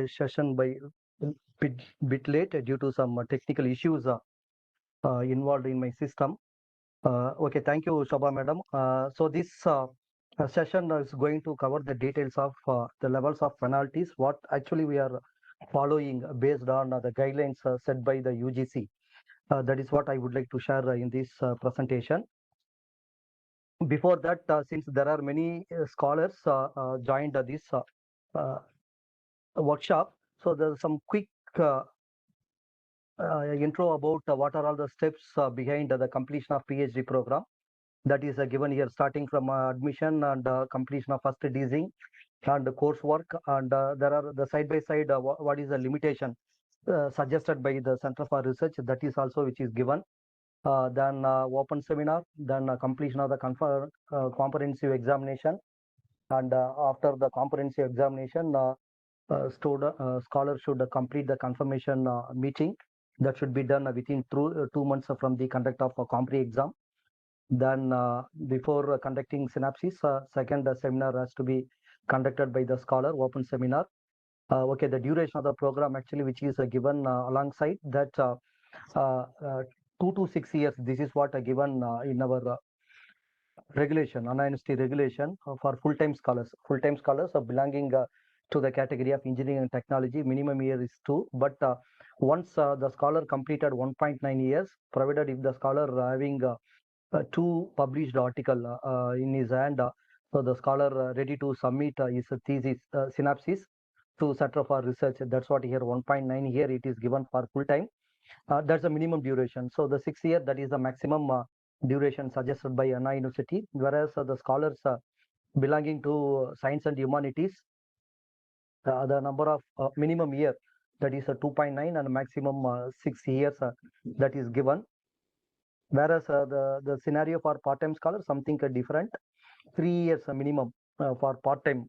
session by bit late due to some technical issues involved in my system. Okay, thank you, Shobha madam. So this session is going to cover the details of the levels of penalties, what actually we are following based on the guidelines set by the UGC. That is what I would like to share in this presentation. Before that, since there are many scholars joined this uh, workshop, so there's some quick intro about what are all the steps behind the completion of PhD program. That is given here, starting from admission and completion of first teasing and coursework, and there are the side by side what is the limitation suggested by the Center for Research, that is also which is given. Then open seminar, then completion of the comprehensive examination, and after the comprehensive examination, scholar should complete the confirmation meeting. That should be done within 2 months from the conduct of a compre exam. Then before conducting synopsis, second seminar has to be conducted by the scholar, open seminar. Okay, the duration of the program actually which is given alongside that, uh, uh, 2 to 6 years. This is what given in our regulation, unanimity regulation for full-time scholars. Full-time scholars are belonging to the category of engineering and technology. Minimum year is 2, but once the scholar completed 1.9 years, provided if the scholar having 2 published article in his hand, so the scholar ready to submit his thesis synopsis to Center for Research. That's what here 1.9 here it is given for full-time. That's the minimum duration. So the 6 year, that is the maximum duration suggested by Anna University, whereas the scholars belonging to science and humanities, the number of minimum year, that is 2.9, and maximum 6 years that is given. Whereas the scenario for part-time scholars something different, 3 years minimum for part-time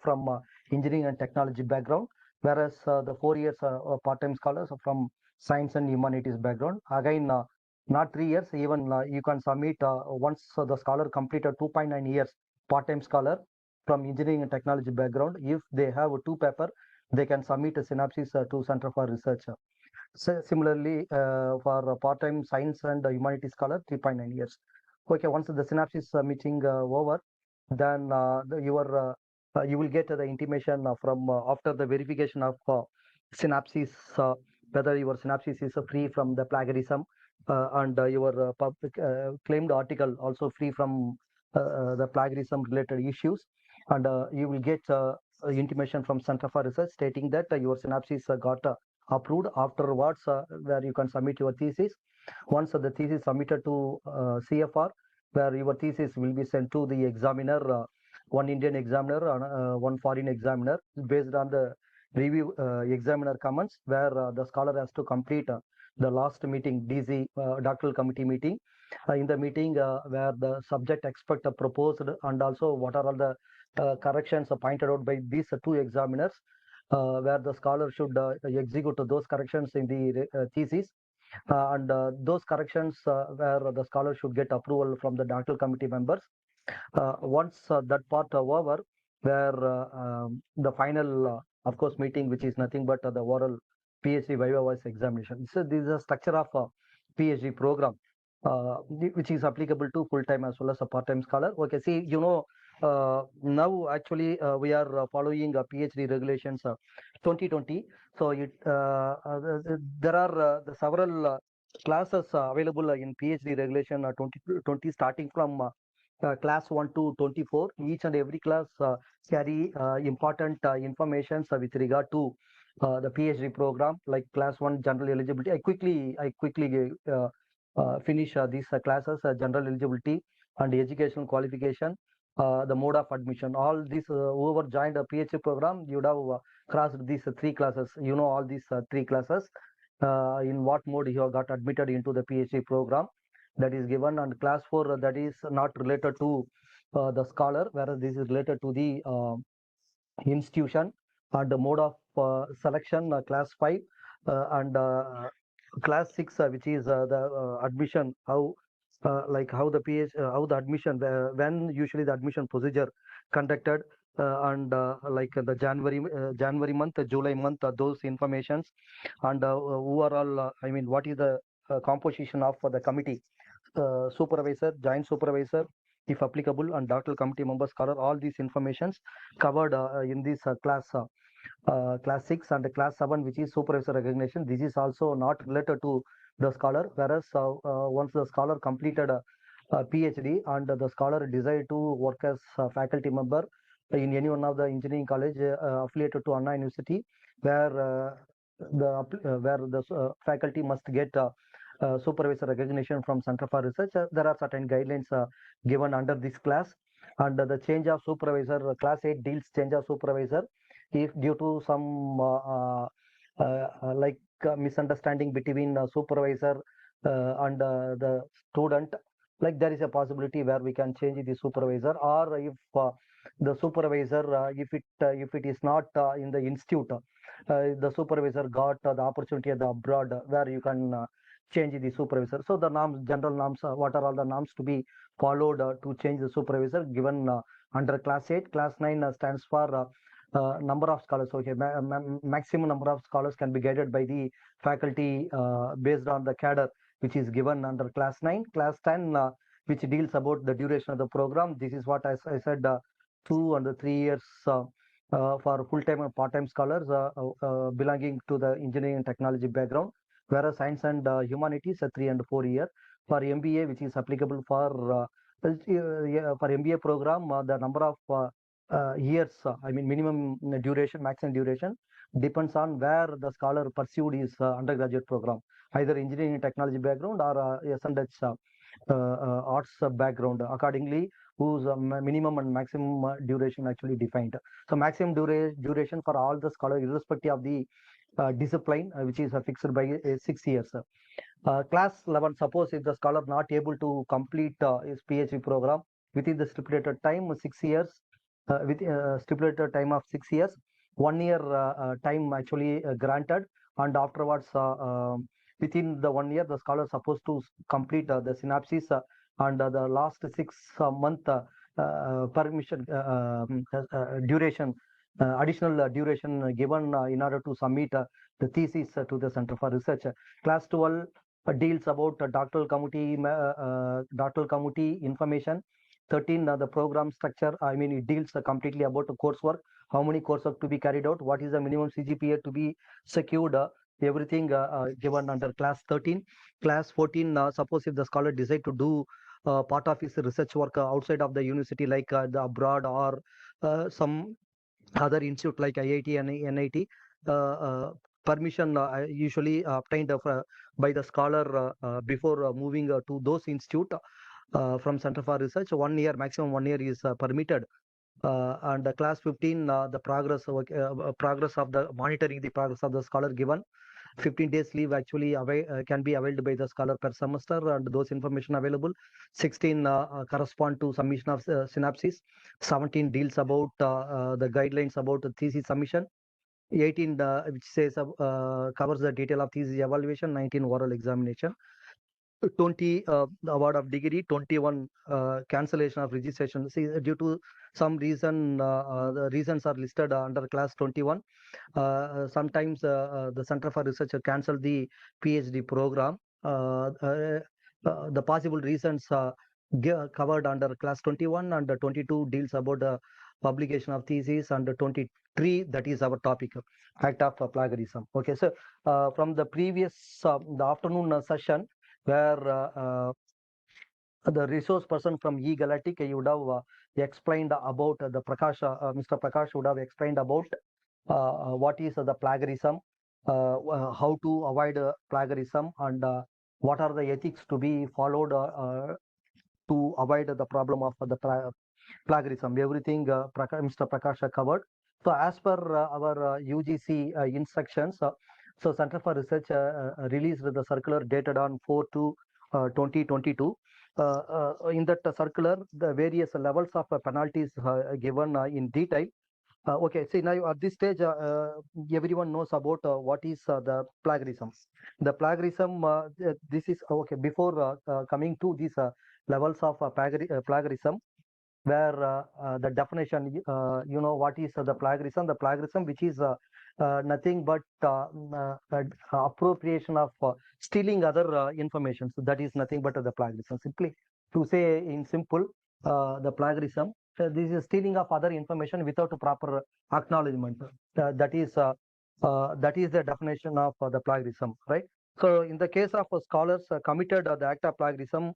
from engineering and technology background, whereas the 4 years part-time scholars are from science and humanities background. Again, not 3 years, even you can submit once the scholar completed 2.9 years part-time scholar from engineering and technology background. If they have two paper, they can submit a synopsis to Center for Research. Similarly, for part-time science and humanities scholar, 3.9 years. Okay, once the synopsis meeting over, then you will get the intimation from after the verification of synopsis, whether your synopsis is free from the plagiarism, and your public claimed article also free from the plagiarism related issues, and you will get intimation from Center for Research stating that your synopsis got approved. Afterwards, where you can submit your thesis. Once the thesis submitted to CFR, where your thesis will be sent to the examiner, one Indian examiner and one foreign examiner, based on the review examiner comments, where the scholar has to complete the last meeting, DC doctoral committee meeting. In the meeting, where the subject expert proposed, and also what are all the corrections pointed out by these two examiners, where the scholar should execute those corrections in the thesis, and those corrections where the scholar should get approval from the doctoral committee members. Once that part over, where the final, of course, meeting, which is nothing but the oral PhD Viva Voice examination. So this is a structure of a PhD program, which is applicable to full-time as well as a part-time scholar. Okay, see, now actually we are following PhD regulations 2020. So there are several classes available in PhD regulation 2020, starting from class 1 to 24. Each and every class carry important information with regard to the PhD program, like class 1 general eligibility. I quickly finish these classes: general eligibility and educational qualification, the mode of admission. All these whoever joined a PhD program, you would have crossed these three classes. You know all these three classes. In what mode you have got admitted into the PhD program, that is given. And class 4, that is not related to the scholar, whereas this is related to the institution. And the mode of selection, class 5, and class 6, which is the admission, how like how the admission, when usually the admission procedure conducted, and like the January month, July month, those informations, and who are all, I mean, what is the composition of the committee, supervisor, joint supervisor, if applicable, and doctoral committee members, color, all these informations covered in this class 6 and class 7, which is supervisor recognition. This is also not related to the scholar, whereas once the scholar completed a PhD and the scholar desired to work as a faculty member in any one of the engineering college affiliated to Anna University, where the faculty must get supervisor recognition from Center for Research. There are certain guidelines given under this class, and the change of supervisor, class 8 deals change of supervisor if due to some like misunderstanding between supervisor and the student, like there is a possibility where we can change the supervisor, or if the supervisor, if it is not in the institute, the supervisor got the opportunity at the abroad, where you can change the supervisor. So the norms, general norms, what are all the norms to be followed to change the supervisor given under class 8. Class 9 stands for number of scholars. Okay, maximum number of scholars can be guided by the faculty based on the cadre which is given under class 9. Class 10, which deals about the duration of the program. This is what I said, 2 and 3 years for full-time and part-time scholars belonging to the engineering and technology background, whereas science and humanities 3 and 4 year. For MBA, which is applicable for MBA program, the number of years, I mean minimum duration, maximum duration, depends on where the scholar pursued his undergraduate program, either engineering and technology background or S&H arts background. Accordingly, whose minimum and maximum duration actually defined. So maximum duration for all the scholars, irrespective of the discipline, which is fixed by 6 years. Class 11, suppose if the scholar not able to complete his PhD program within the stipulated time, 6 years, with stipulated time of 6 years, 1 year time actually granted, and afterwards, within the 1 year, the scholar is supposed to complete the synopsis and the last 6 month permission duration, additional duration given in order to submit the thesis to the Center for Research. Class 12 deals about doctoral committee information. 13, the program structure, I mean, it deals completely about the coursework, how many coursework to be carried out, what is the minimum CGPA to be secured, everything given under class 13. Class 14, suppose if the scholar decide to do part of his research work outside of the university, like the abroad or some other institute like IIT and NIT, permission usually obtained by the scholar before moving to those institute from Center for Research. 1 year, maximum 1 year is permitted. And the class 15, the progress of the monitoring the progress of the scholar given. 15 days leave actually can be availed by the scholar per semester, and those information available. 16 correspond to submission of synopsis. 17 deals about the guidelines about the thesis submission. 18, which says covers the detail of thesis evaluation. 19, oral examination. 20, the award of degree. 21, cancellation of registration. See, due to some reason, the reasons are listed under class 21. Sometimes the Center for Research cancel the PhD program. The possible reasons covered under class 21, and 22 deals about the publication of thesis, and 23, that is our topic, act of plagiarism. Okay, so from the previous the afternoon session, where the resource person from E-Galactic, you would have explained about the Prakash, Mr. Prakash would have explained about what is the plagiarism, how to avoid plagiarism, and what are the ethics to be followed to avoid the problem of the plagiarism. Everything Mr. Prakash covered. So as per our UGC instructions, so Center for Research released the circular dated on 4/2/2022. In that circular, the various levels of penalties given in detail. Okay, see now at this stage, everyone knows about what is the plagiarism. The plagiarism, this is okay. Before coming to these levels of plagiarism, where the definition, what is the plagiarism? The plagiarism, which is nothing but appropriation of stealing other information. So that is nothing but the plagiarism. Simply to say in simple, the plagiarism, this is stealing of other information without a proper acknowledgement. That is the definition of the plagiarism, right? So in the case of scholars committed the act of plagiarism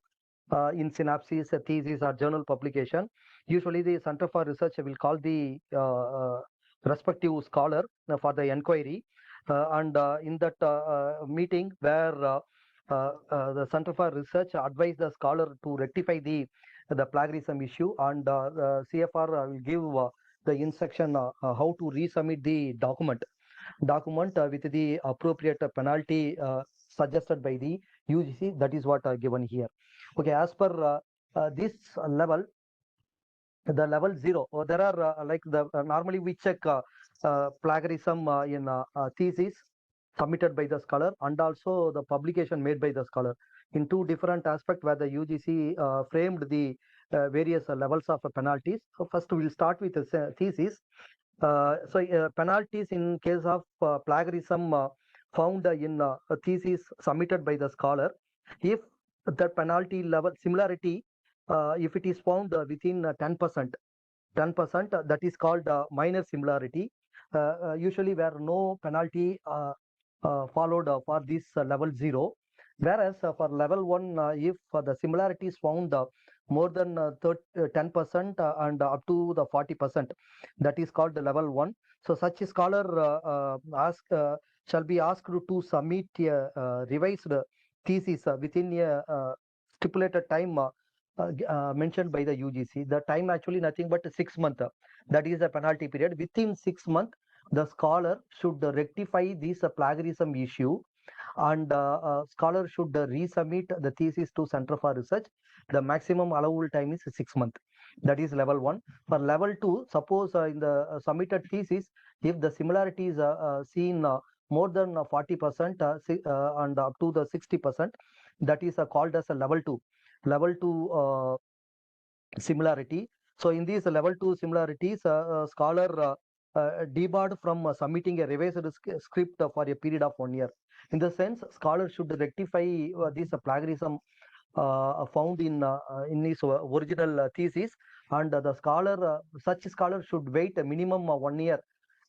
in synopsis, thesis, or journal publication, usually the Center for Research will call the respective scholar for the inquiry, and in that meeting where the Center for Research advise the scholar to rectify the plagiarism issue, and CFR will give the instruction how to resubmit the document with the appropriate penalty suggested by the UGC. That is what given here. Okay, as per this level, the level 0, there are like the normally we check plagiarism in thesis submitted by the scholar, and also the publication made by the scholar in two different aspects, where the UGC framed the various levels of penalties. So first we'll start with the thesis. Penalties in case of plagiarism found in a thesis submitted by the scholar, if the penalty level similarity, if it is found within 10%, that is called minor similarity. Usually where no penalty followed for this level 0. Whereas for level 1, if the similarity is found more than 10% and up to the 40%, that is called the level 1. So such a scholar shall be asked to submit a revised thesis within a stipulated time mentioned by the UGC. The time actually nothing but 6 months. That is the penalty period. Within 6 months, the scholar should rectify this plagiarism issue, and scholar should resubmit the thesis to Center for Research. The maximum allowable time is 6 months. That is level 1. For level 2, suppose in the submitted thesis, if the similarity is seen more than 40% and up to the 60%, that is called as a level 2. Level 2 similarity. So in these level 2 similarities, scholar debarred from submitting a revised script for a period of 1 year. In the sense, scholar should rectify this plagiarism found in his original thesis, and the scholar, such scholar should wait a minimum 1 year,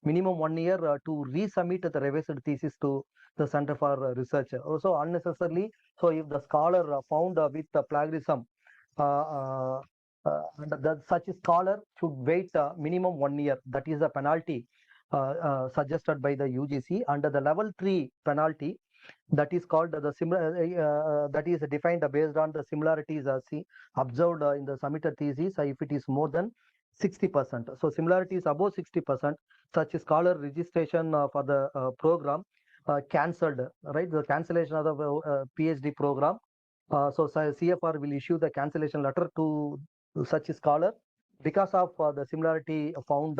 to resubmit the revised thesis to the Center for Research. Also unnecessarily, so if the scholar found with plagiarism, and such scholar should wait minimum 1 year. That is the penalty suggested by the UGC. Under the level 3 penalty, that is called the similar, that is defined based on the similarities observed in the submitted thesis if it is more than 60%. So similarity is above 60%, such scholar registration for the program cancelled, right? The cancellation of the PhD program. So CFR will issue the cancellation letter to such scholar because of the similarity found,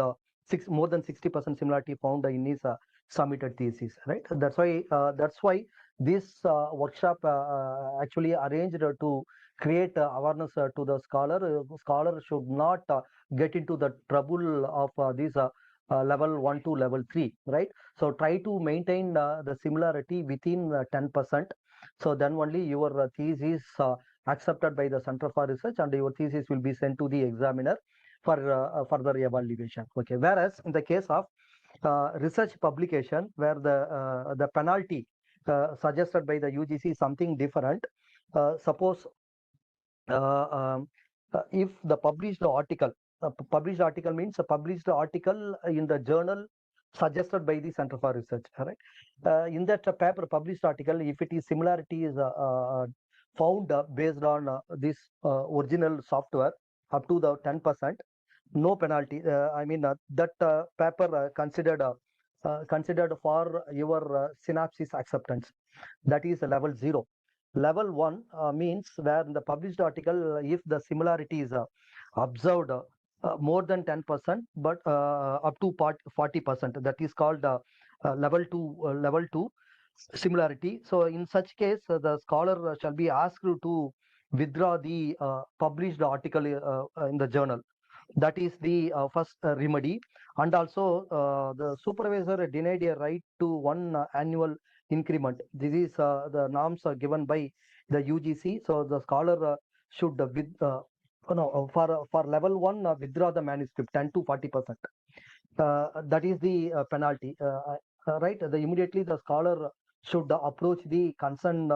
more than 60% similarity found in his submitted thesis, right? That's why this workshop actually arranged to create awareness to the scholar. Scholar should not get into the trouble of this level 1 to level 3, right? So try to maintain the similarity within 10%. So then only your thesis accepted by the Center for Research, and your thesis will be sent to the examiner for further evaluation. Okay. Whereas in the case of research publication, where the penalty suggested by the UGC is something different. Suppose if the published article means a published article in the journal suggested by the Center for Research, right? In that paper published article, if it is similarity is found based on this original software up to the 10%, no penalty. That paper considered for your synopsis acceptance. That is level 0. Level 1 means where in the published article, if the similarity is observed more than 10%, but up to 40%, that is called level 2 similarity. So in such case, the scholar shall be asked to withdraw the published article in the journal. That is the first remedy. And also the supervisor denied a right to one annual increment. This is the norms are given by the UGC. So the scholar should no, for level 1 withdraw the manuscript 10 to 40%. That is the penalty. Right, the immediately the scholar should approach the concerned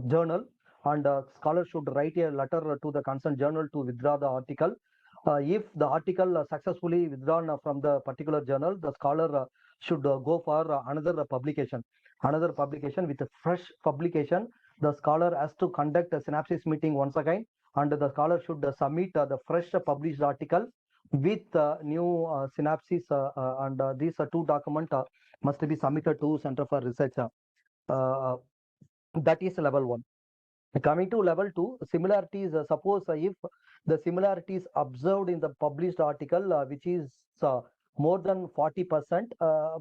journal, and scholar should write a letter to the concerned journal to withdraw the article. If the article successfully withdrawn from the particular journal, the scholar should go for another publication. Another publication with a fresh publication. The scholar has to conduct a synopsis meeting once again, and the scholar should submit the fresh published article with new synopsis, and these two documents must be submitted to Center for Research. Uh, that is level 1. Coming to level 2, similarities. Suppose if the similarities observed in the published article, which is more than 40%,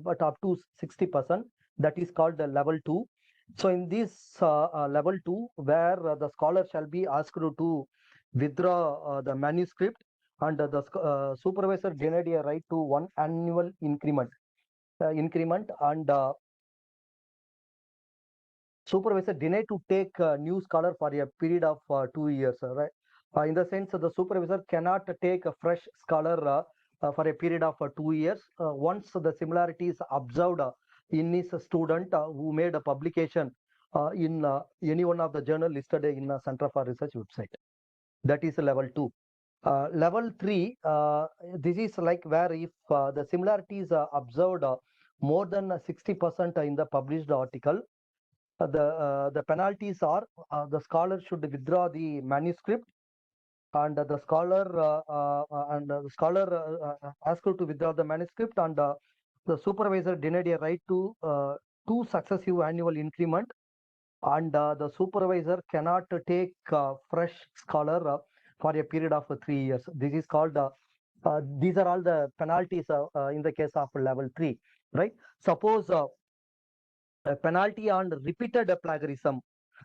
but up to 60%, that is called level 2. So in this level 2, where the scholar shall be asked to withdraw the manuscript, and the supervisor denied a right to one annual increment, and supervisor denied to take new scholar for a period of 2 years, right? In the sense, the supervisor cannot take a fresh scholar for a period of 2 years. Once the similarities observed in his student who made a publication in any one of the journal listed in Center for Research website. That is level 2. Level 3, this is like where if the similarities observed more than 60% in the published article, the penalties are the scholar should withdraw the manuscript, and the scholar asked to withdraw the manuscript, and the supervisor denied a right to two successive annual increment, and the supervisor cannot take fresh scholar for a period of 3 years. This is called these are all the penalties in the case of level 3, right? Suppose a penalty on repeated plagiarism.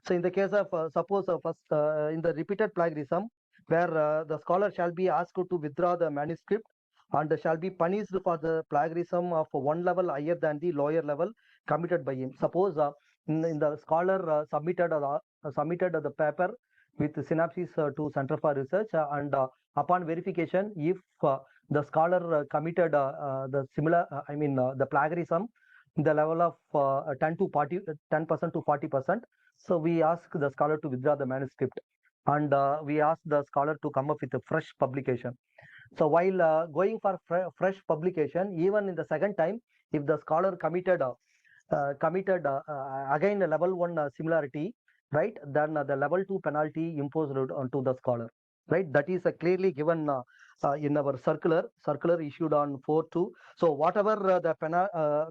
So in the case of suppose first in the repeated plagiarism, where the scholar shall be asked to withdraw the manuscript and shall be punished for the plagiarism of one level higher than the lower level committed by him. Suppose in the scholar submitted the paper with synopsis to Center for Research, and upon verification, if the scholar committed the similar, the plagiarism the level of 10% to 40%. So we ask the scholar to withdraw the manuscript, and we ask the scholar to come up with a fresh publication. So while going for fresh publication, even in the second time, if the scholar committed again a level 1 similarity, right, then the level 2 penalty imposed onto the scholar, right? That is clearly given in our circular issued on 4/2. So whatever the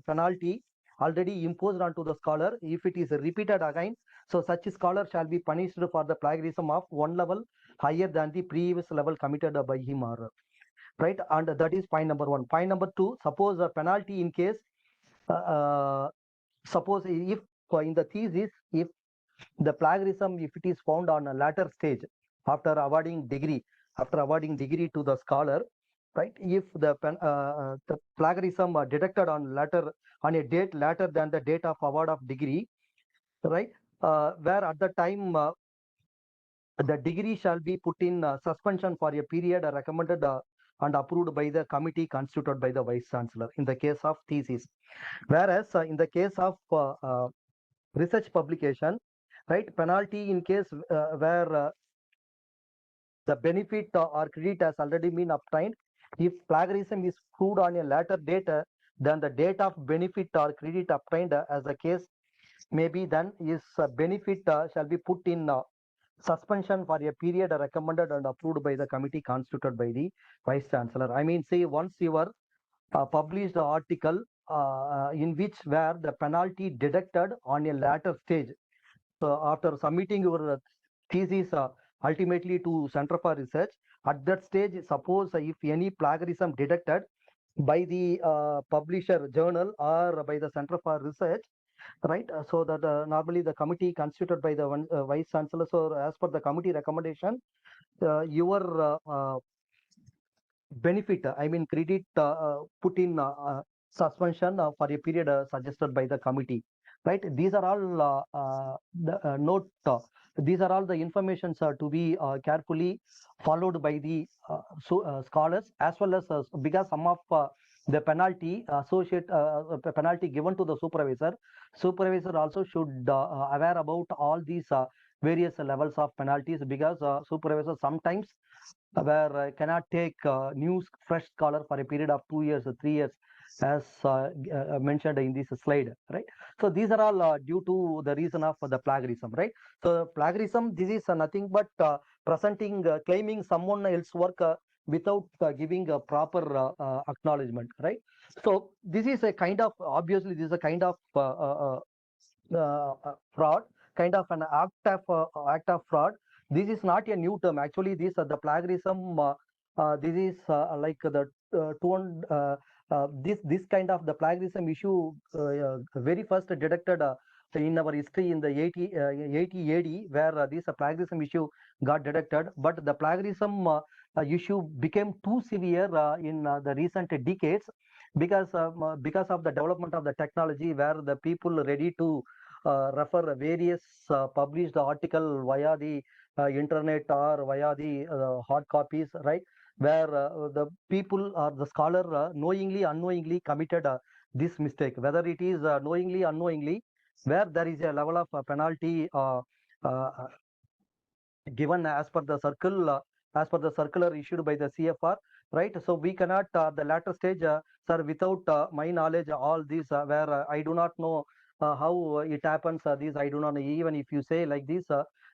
penalty already imposed onto the scholar, if it is repeated again, so such scholar shall be punished for the plagiarism of one level higher than the previous level committed by him or her, right? And that is point number 1. Point number 2, suppose a penalty in case suppose if in the thesis, if the plagiarism, if it is found on a later stage after awarding degree to the scholar, right? If the plagiarism detected on a date later than the date of award of degree, right? Where at the time the degree shall be put in suspension for a period recommended and approved by the committee constituted by the vice chancellor in the case of thesis. Whereas in the case of research publication, right, penalty in case where the benefit or credit has already been obtained, if plagiarism is proved on a later date than the date of benefit or credit obtained, as the case may be, then is benefit shall be put in suspension for a period recommended and approved by the committee constituted by the vice chancellor. I mean, say once your published article in which where the penalty deducted on a later stage. So after submitting your thesis ultimately to Center for Research, at that stage, suppose if any plagiarism detected by the publisher journal or by the Center for Research, right? So that normally the committee constituted by the vice chancellor. So as per the committee recommendation, your benefit, I mean credit, put in suspension for a period suggested by the committee, right? These are all the note. These are all the informations to be carefully followed by the scholars, as well as because some of the penalty penalty given to the supervisor also should aware about all these various levels of penalties, because supervisor sometimes where cannot take new fresh scholar for a period of 2 years or 3 years, as mentioned in this slide, right? So these are all due to the reason of the plagiarism, right? So plagiarism, this is nothing but presenting, claiming someone else's work without giving a proper acknowledgement, right? So this is a kind of, obviously this is a kind of fraud, kind of an act of fraud. This is not a new term. Actually, this the plagiarism. This is like the this kind of the plagiarism issue very first detected in our history in the 80 AD, where this plagiarism issue got detected. But the plagiarism issue became too severe in the recent decades, because of the development of the technology, where the people ready to refer various published article via the internet or via the hard copies, right? Where the people or the scholar knowingly, unknowingly committed this mistake, whether it is knowingly, unknowingly, where there is a level of penalty uh, given as per the circular issued by the CFR, right? So we cannot the latter stage, sir, without my knowledge, all these where I do not know how it happens. These I do not know. Even if you say like this,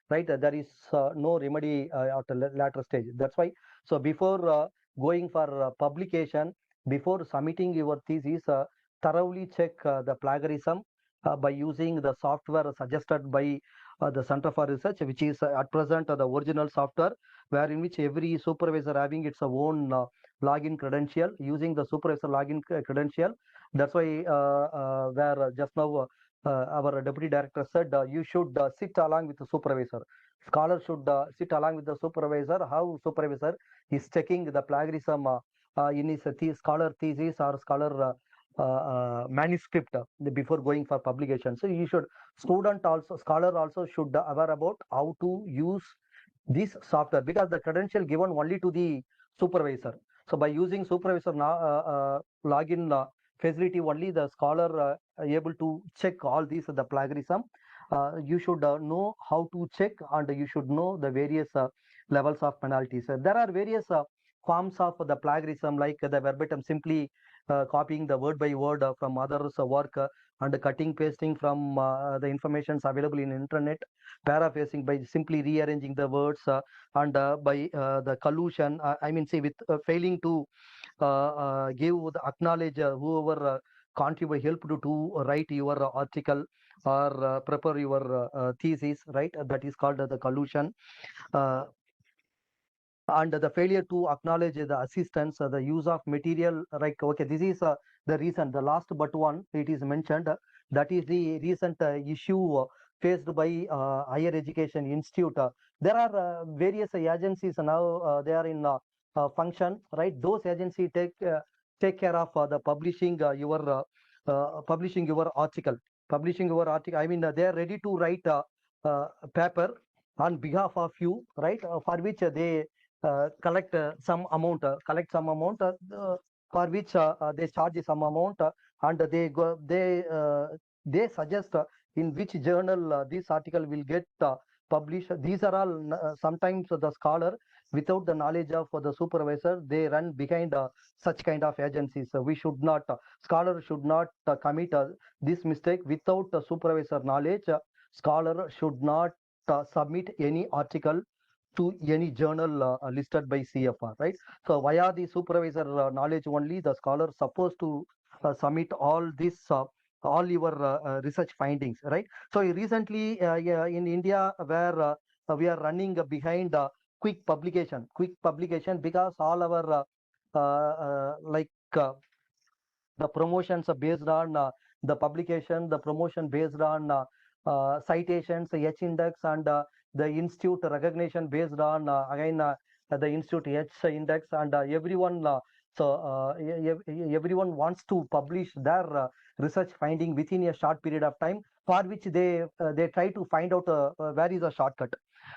right, there is no remedy at the latter stage. That's why. So before going for publication, before submitting your thesis, thoroughly check the plagiarism by using the software suggested by the Center for Research, which is at present the original software, where in which every supervisor having its own login credential, using the supervisor login credential. That's why where just now our deputy director said you should sit along with the supervisor. Scholar should sit along with the supervisor. How supervisor is checking the plagiarism in his scholar thesis or scholar manuscript before going for publication. So you should, student also, scholar also should aware about how to use this software, because the credential given only to the supervisor. So by using supervisor login facility only, the scholar able to check all these the plagiarism. You should know how to check, and you should know the various levels of penalties. There are various forms of the plagiarism, like the verbatim, simply copying the word by word from others' work, and cutting pasting from the informations available in internet, paraphrasing by simply rearranging the words, and by the collusion, I mean, say, with failing to give the acknowledge whoever contribute, helped to write your article or prepare your thesis, right? That is called the collusion. uh, and the failure to acknowledge the assistance, the use of material, like, okay, this is the reason, the last but one it is mentioned, that is the recent issue faced by higher education institute. There are various agencies now, they are in function, right? Those agencies take care of the publishing your article, I mean, they are ready to write paper on behalf of you, right? For which they collect some amount, for which they charge some amount, and they suggest in which journal this article will get published. These are all sometimes the scholar, without the knowledge of the supervisor, they run behind such kind of agencies. We should not, scholar should not commit this mistake without supervisor knowledge. Scholar should not submit any article to any journal listed by CFR, right? So via the supervisor knowledge only, the scholar supposed to submit all your research findings, right? So recently, yeah, in India, where we are running behind quick publication, because all our like the promotions are based on the publication, the promotion based on citations, H index, and the institute recognition based on again the institute H index, and everyone wants to publish their research finding within a short period of time, for which they try to find out where is the shortcut,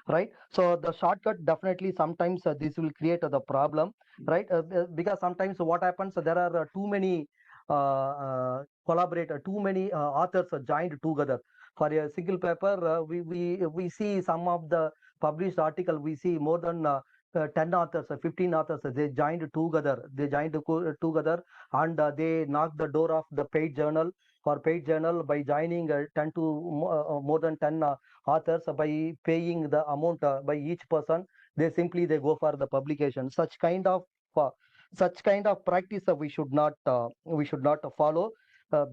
right? So the shortcut definitely sometimes this will create the problem, right? Because sometimes what happens, there are too many too many authors joined together for a single paper. We see some of the published article, we see more than 10 authors, 15 authors, they joined together, and they knocked the door of the paid journal, for paid journal, by joining 10 to more than 10 authors, by paying the amount by each person, they go for the publication. Uh, Such kind of practice we should not follow,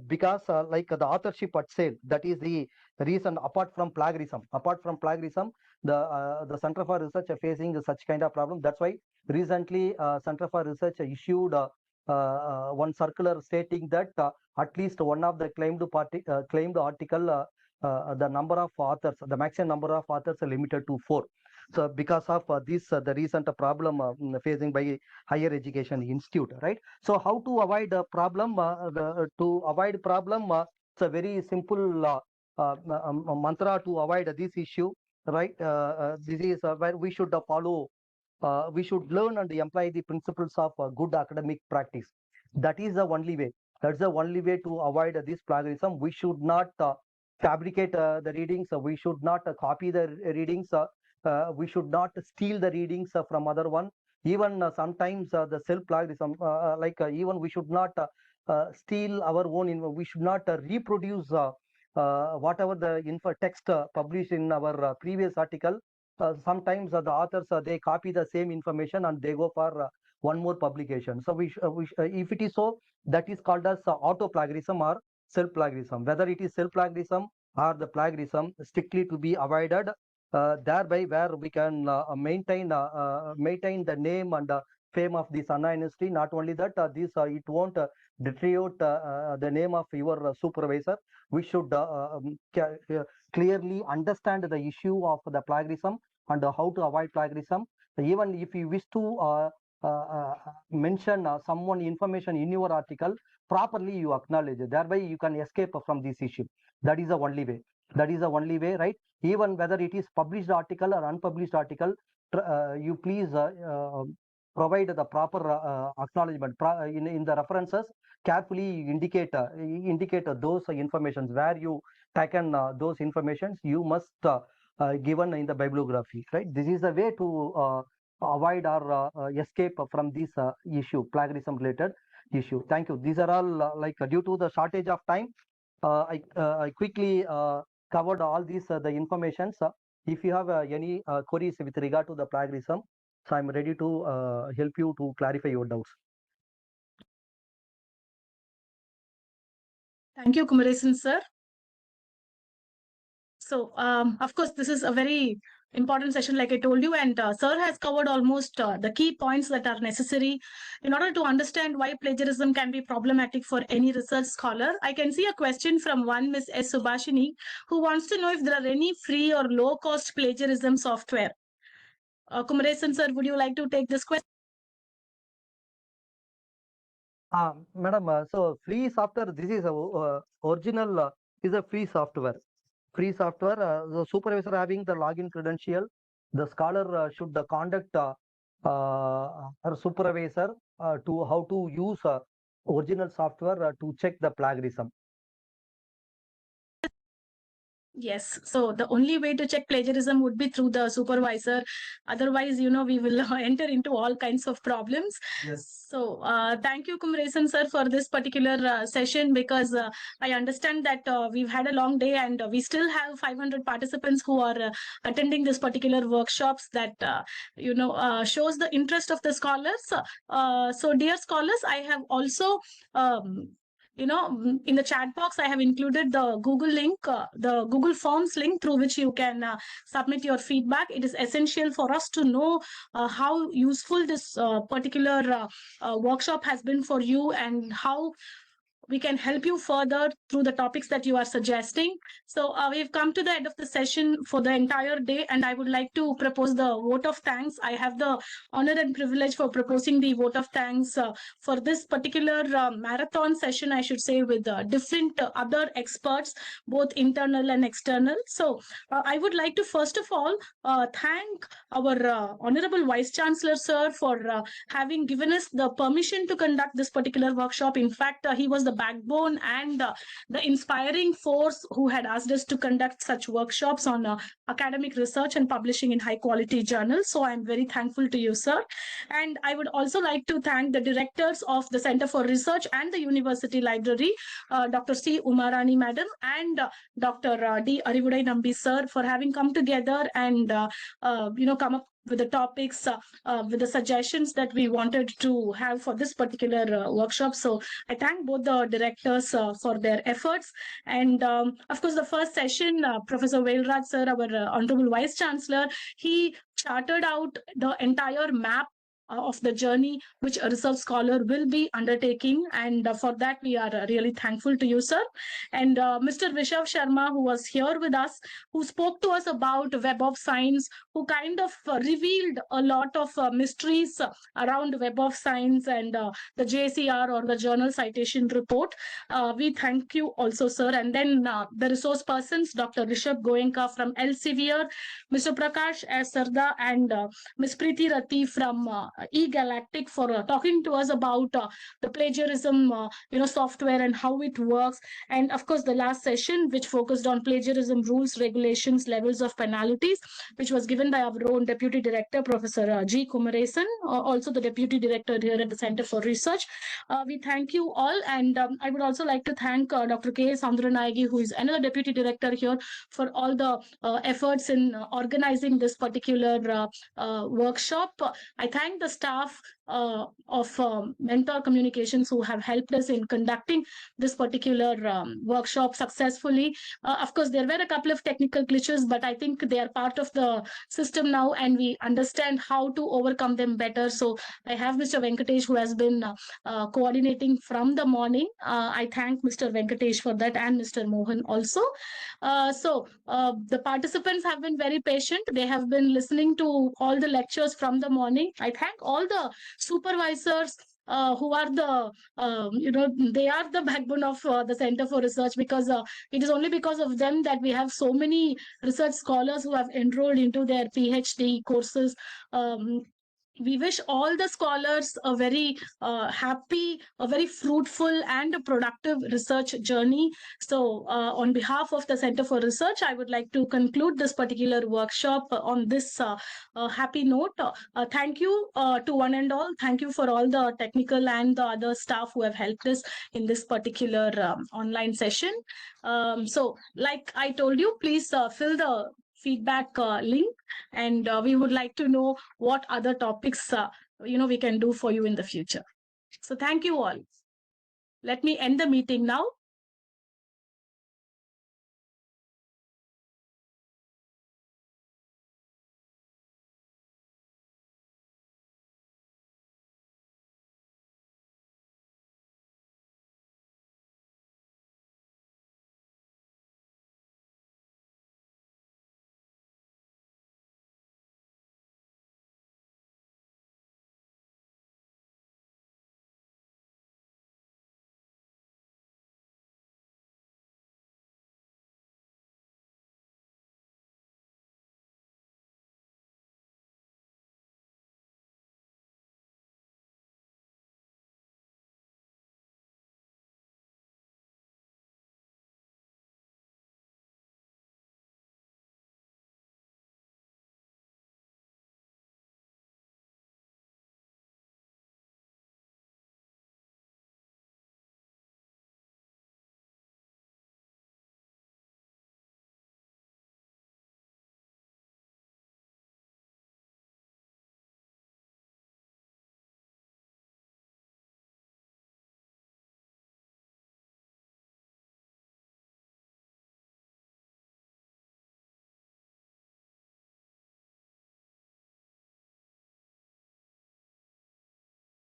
because like the authorship at sale, that is the reason. Apart from plagiarism, the Center for Research are facing such kind of problem. That's why recently Center for Research issued one circular stating that at least one of the claimed article, the number of authors, the maximum number of authors are limited to 4. So because of the recent problem facing by higher education institute, right? So how to avoid a problem? To avoid problem, it's a very simple mantra to avoid this issue, right? This is where we should follow. We should learn and employ the principles of good academic practice. That is the only way. That's the only way to avoid this plagiarism. We should not fabricate the readings. We should not copy the readings. We should not steal the readings from other one. Even sometimes the self plagiarism, even we should not steal our own. We should not reproduce whatever the info text published in our previous article. Sometimes the authors they copy the same information and they go for one more publication. So if it is so, that is called as auto plagiarism or self plagiarism. Whether it is self plagiarism or the plagiarism, strictly to be avoided. Thereby, where we can maintain the name and fame of this Anna University. Not only that, it won't deteriorate the name of your supervisor. We should clearly understand the issue of the plagiarism and how to avoid plagiarism. Even if you wish to mention someone information in your article, properly you acknowledge. Thereby, you can escape from this issue. That is the only way. That is the only way, right? Even whether it is published article or unpublished article, you please provide the proper acknowledgement in the references. Carefully indicate those informations where you taken those informations. You must given in the bibliography, right? This is the way to avoid or escape from this issue, plagiarism related issue. Thank you. These are all due to the shortage of time. I quickly covered all these the informations. If you have any queries with regard to the plagiarism, so I'm ready to help you to clarify your doubts. Thank you, Kumaresan sir. So, of course, this is a very important session, like I told you, and sir has covered almost the key points that are necessary in order to understand why plagiarism can be problematic for any research scholar. I can see a question from one Miss S. Subhashini, who wants to know if there are any free or low-cost plagiarism software. Kumaresan sir, would you like to take this question? Madam, so free software, this is original is a free software. Free software, the supervisor having the login credential, the scholar should conduct her supervisor to how to use original software to check the plagiarism. Yes. So the only way to check plagiarism would be through the supervisor. Otherwise, we will enter into all kinds of problems. Yes. So thank you, Kumaresan sir, for this particular session, because I understand that we've had a long day and we still have 500 participants who are attending this particular workshops. That shows the interest of the scholars. So dear scholars, I have also in the chat box, I have included the Google link, the Google Forms link, through which you can submit your feedback. It is essential for us to know how useful this particular workshop has been for you, and how we can help you further through the topics that you are suggesting. So we've come to the end of the session for the entire day, and I would like to propose the vote of thanks. I have the honor and privilege for proposing the vote of thanks for this particular marathon session, I should say, with different other experts, both internal and external. So I would like to first of all thank our Honorable Vice Chancellor, sir, for having given us the permission to conduct this particular workshop. In fact, he was the backbone and the inspiring force who had asked us to conduct such workshops on academic research and publishing in high quality journals. So I'm very thankful to you, sir. And I would also like to thank the directors of the Center for Research and the University Library, Dr. C. Umarani Madam and Dr. D. Arivudai Nambi, sir, for having come together and come up with the topics, with the suggestions that we wanted to have for this particular workshop. So I thank both the directors for their efforts. And of course, the first session, Professor Vailraj, sir, our Honorable Vice Chancellor, he charted out the entire map of the journey which a research scholar will be undertaking, and for that we are really thankful to you, sir. And Mr. Rishabh Sharma, who was here with us, who spoke to us about Web of Science, who kind of revealed a lot of mysteries around Web of Science and the JCR, or the Journal Citation Report. We thank you also, sir. And then the resource persons, Dr. Rishabh Goenka from Elsevier, Mr. Prakash S. Sarda, and Ms. Preeti Rati from eGalactic for talking to us about the plagiarism software and how it works. And of course, the last session, which focused on plagiarism rules, regulations, levels of penalties, which was given by our own Deputy Director, Professor G. Kumaresan, also the Deputy Director here at the Center for Research. We thank you all. And I would also like to thank Dr. K. Sandranayagi, who is another Deputy Director here, for all the efforts in organizing this particular workshop. I thank the staff of Mentor Communications who have helped us in conducting this particular workshop successfully. Of course, there were a couple of technical glitches, but I think they are part of the system now, and we understand how to overcome them better. So I have Mr. Venkatesh, who has been coordinating from the morning. I thank Mr. Venkatesh for that, and Mr. Mohan also. The participants have been very patient. They have been listening to all the lectures from the morning. I thank all the supervisors who are the they are the backbone of the Center for Research, because it is only because of them that we have so many research scholars who have enrolled into their PhD courses. We wish all the scholars a very happy, a very fruitful and a productive research journey. So on behalf of the Center for Research, I would like to conclude this particular workshop on this happy note. Thank you to one and all. Thank you for all the technical and the other staff who have helped us in this particular online session. So like I told you, please fill the feedback link, and we would like to know what other topics we can do for you in the future. So thank you all. Let me end the meeting now.